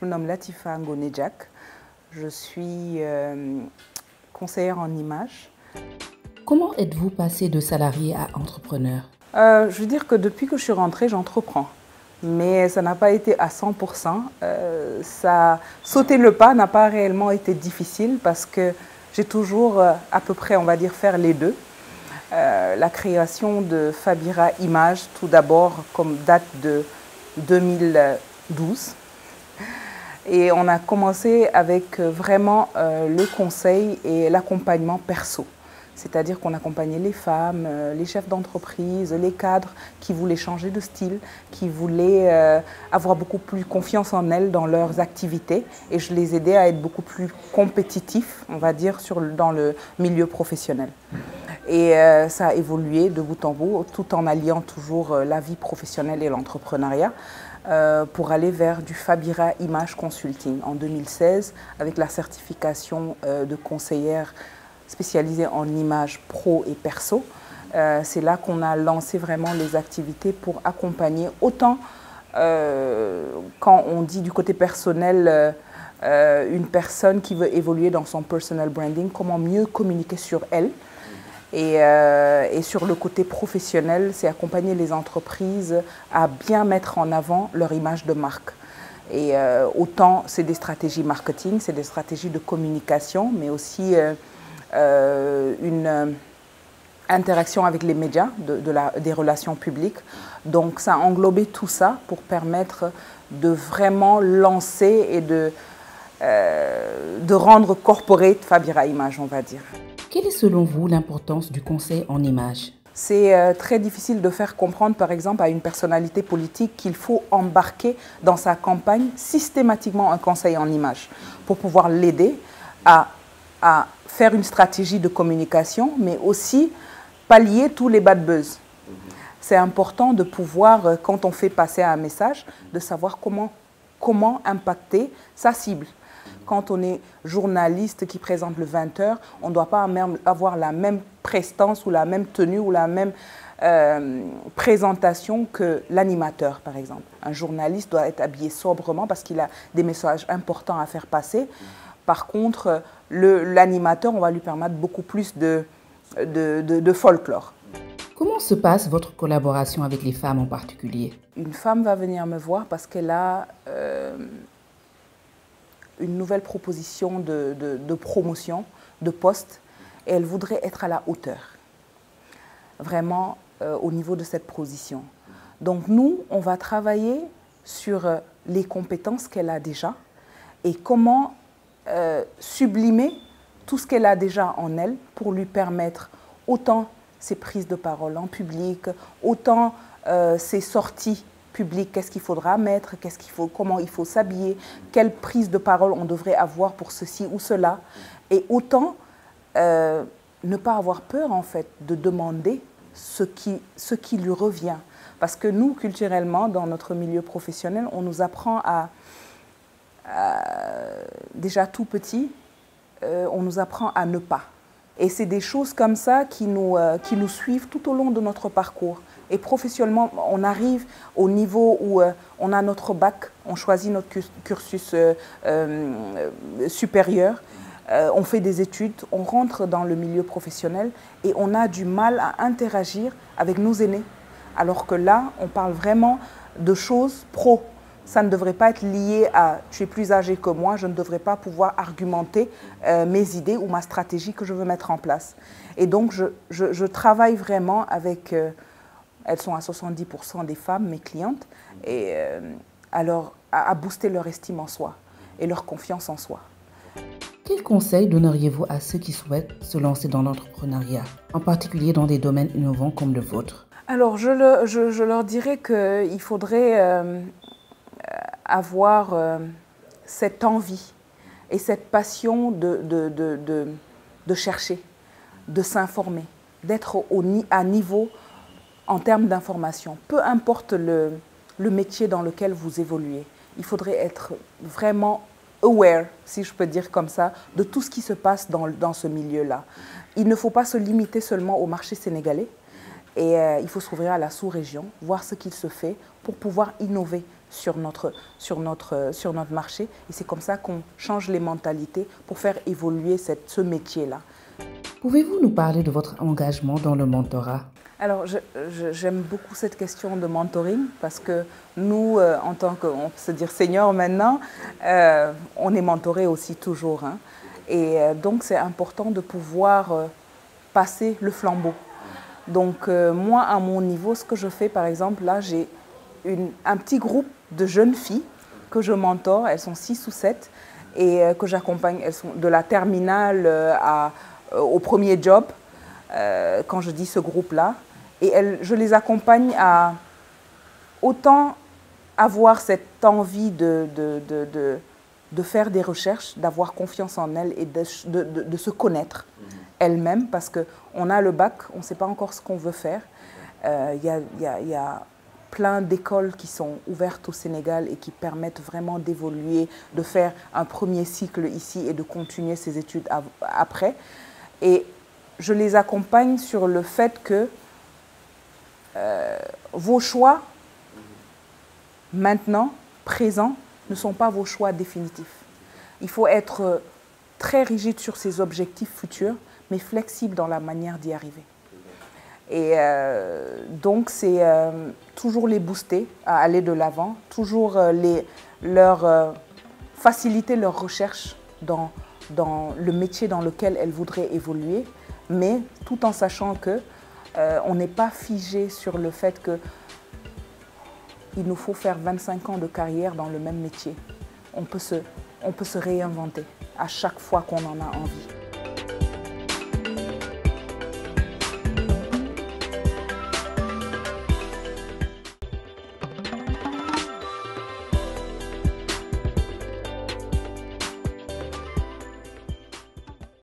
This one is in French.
Je me nomme Latifa Ngoné-Diack. Je suis conseillère en images. Comment êtes-vous passé de salarié à entrepreneur? Je veux dire que depuis que je suis rentrée, j'entreprends. Mais ça n'a pas été à 100%. Sauter le pas n'a pas réellement été difficile parce que j'ai toujours à peu près, on va dire, faire les deux. La création de Fabira Images, tout d'abord, comme date de 2012. Et on a commencé avec vraiment le conseil et l'accompagnement perso. C'est-à-dire qu'on accompagnait les femmes, les chefs d'entreprise, les cadres qui voulaient changer de style, qui voulaient avoir beaucoup plus confiance en elles dans leurs activités. Et je les aidais à être beaucoup plus compétitifs, on va dire, dans le milieu professionnel. Et ça a évolué de bout en bout, tout en alliant toujours la vie professionnelle et l'entrepreneuriat, pour aller vers du Fabira Image Consulting en 2016, avec la certification de conseillère spécialisée en images pro et perso. C'est là qu'on a lancé vraiment les activités pour accompagner autant, quand on dit du côté personnel, une personne qui veut évoluer dans son personal branding, comment mieux communiquer sur elle. Et sur le côté professionnel, c'est accompagner les entreprises à bien mettre en avant leur image de marque. Et autant c'est des stratégies marketing, c'est des stratégies de communication, mais aussi une interaction avec les médias, des relations publiques. Donc ça a englobé tout ça pour permettre de vraiment lancer et de rendre corporate Fabira Image, on va dire. Quelle est selon vous l'importance du conseil en images? C'est très difficile de faire comprendre, par exemple, à une personnalité politique qu'il faut embarquer dans sa campagne systématiquement un conseil en images pour pouvoir l'aider à faire une stratégie de communication, mais aussi pallier tous les bad buzz. C'est important de pouvoir, quand on fait passer un message, de savoir comment impacter sa cible. Quand on est journaliste qui présente le 20h, on ne doit pas avoir la même prestance ou la même tenue ou la même présentation que l'animateur, par exemple. Un journaliste doit être habillé sobrement parce qu'il a des messages importants à faire passer. Par contre, l'animateur, on va lui permettre beaucoup plus de folklore. Comment se passe votre collaboration avec les femmes en particulier? Une femme va venir me voir parce qu'elle a une nouvelle proposition de promotion, de poste, et elle voudrait être à la hauteur, vraiment au niveau de cette position. Donc nous, on va travailler sur les compétences qu'elle a déjà et comment sublimer tout ce qu'elle a déjà en elle pour lui permettre autant ses prises de parole en public, autant ses sorties publiques, qu'est-ce qu'il faudra mettre, comment il faut s'habiller, quelle prise de parole on devrait avoir pour ceci ou cela, et autant ne pas avoir peur en fait de demander ce qui lui revient. Parce que nous, culturellement, dans notre milieu professionnel, on nous apprend déjà tout petit, on nous apprend à ne pas. Et c'est des choses comme ça qui nous suivent tout au long de notre parcours. Et professionnellement, on arrive au niveau où on a notre bac, on choisit notre cursus supérieur, on fait des études, on rentre dans le milieu professionnel et on a du mal à interagir avec nos aînés. Alors que là, on parle vraiment de choses pro. Ça ne devrait pas être lié à « tu es plus âgé que moi, je ne devrais pas pouvoir argumenter mes idées ou ma stratégie que je veux mettre en place ». Et donc, je travaille vraiment avec, elles sont à 70% des femmes, mes clientes, et alors à booster leur estime en soi et leur confiance en soi. Quels conseils donneriez-vous à ceux qui souhaitent se lancer dans l'entrepreneuriat, en particulier dans des domaines innovants comme le vôtre? Alors, je leur dirais qu'il faudrait avoir cette envie et cette passion de chercher, de s'informer, d'être à niveau en termes d'information. Peu importe le métier dans lequel vous évoluez, il faudrait être vraiment aware, si je peux dire comme ça, de tout ce qui se passe dans ce milieu-là. Il ne faut pas se limiter seulement au marché sénégalais et il faut s'ouvrir à la sous-région, voir ce qu'il se fait pour pouvoir innover sur notre marché. Et c'est comme ça qu'on change les mentalités pour faire évoluer ce métier-là. Pouvez-vous nous parler de votre engagement dans le mentorat? Alors, j'aime beaucoup cette question de mentoring parce que nous, en tant que, on peut se dire senior maintenant, on est mentoré aussi toujours. Hein. Et donc, c'est important de pouvoir passer le flambeau. Donc, moi, à mon niveau, ce que je fais, par exemple, là, j'ai un petit groupe de jeunes filles que je mentore. Elles sont 6 ou 7 et que j'accompagne. Elles sont de la terminale au premier job, quand je dis ce groupe-là. Et je les accompagne à autant avoir cette envie de faire des recherches, d'avoir confiance en elles et de se connaître elles-mêmes, parce qu'on a le bac, on ne sait pas encore ce qu'on veut faire. Il y a plein d'écoles qui sont ouvertes au Sénégal et qui permettent vraiment d'évoluer, de faire un premier cycle ici et de continuer ses études après. Et je les accompagne sur le fait que vos choix, maintenant, présents, ne sont pas vos choix définitifs. Il faut être très rigide sur ses objectifs futurs, mais flexible dans la manière d'y arriver. Et donc, c'est toujours les booster à aller de l'avant, toujours faciliter leur recherche dans le métier dans lequel elles voudraient évoluer, mais tout en sachant que on n'est pas figé sur le fait qu'il nous faut faire 25 ans de carrière dans le même métier. On peut se réinventer à chaque fois qu'on en a envie.